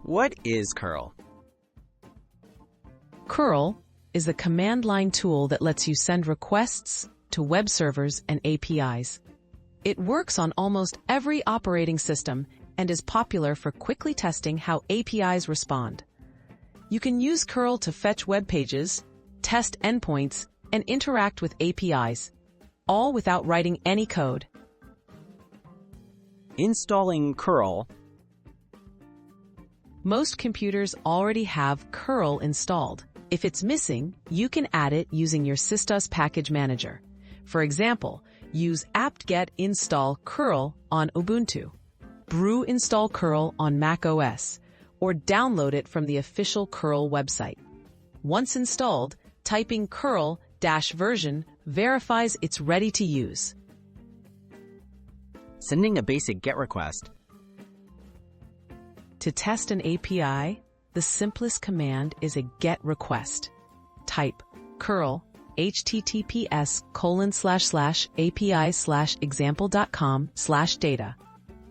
What is curl? Curl is a command line tool that lets you send requests to web servers and APIs. It works on almost every operating system and is popular for quickly testing how APIs respond. You can use curl to fetch web pages, test endpoints, and interact with APIs, all without writing any code. Installing curl. Most computers already have curl installed. If it's missing, you can add it using your Systos package manager. For example, use apt-get install curl on Ubuntu, brew install curl on Mac OS, or download it from the official curl website. Once installed, typing curl-version verifies it's ready to use. Sending a basic GET request. To test an API, the simplest command is a GET request. Type curl https://api/example.com/data.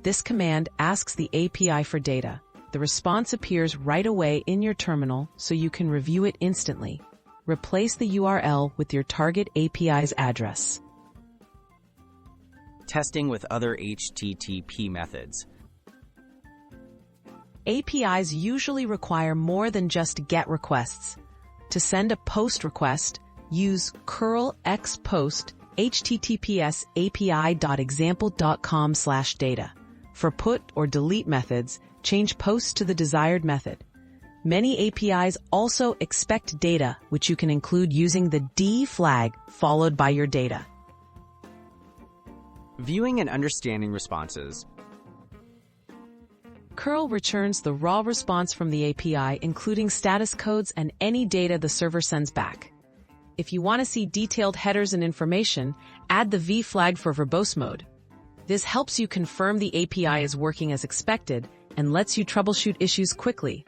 This command asks the API for data. The response appears right away in your terminal so you can review it instantly. Replace the URL with your target API's address. Testing with other HTTP methods. APIs usually require more than just GET requests. To send a POST request, use curl xpost https api.example.com/data. For put or delete methods, change post to the desired method. Many APIs also expect data, which you can include using the D flag followed by your data. Viewing and understanding responses. Curl returns the raw response from the API, including status codes and any data the server sends back. If you want to see detailed headers and information, add the V flag for verbose mode. This helps you confirm the API is working as expected and lets you troubleshoot issues quickly.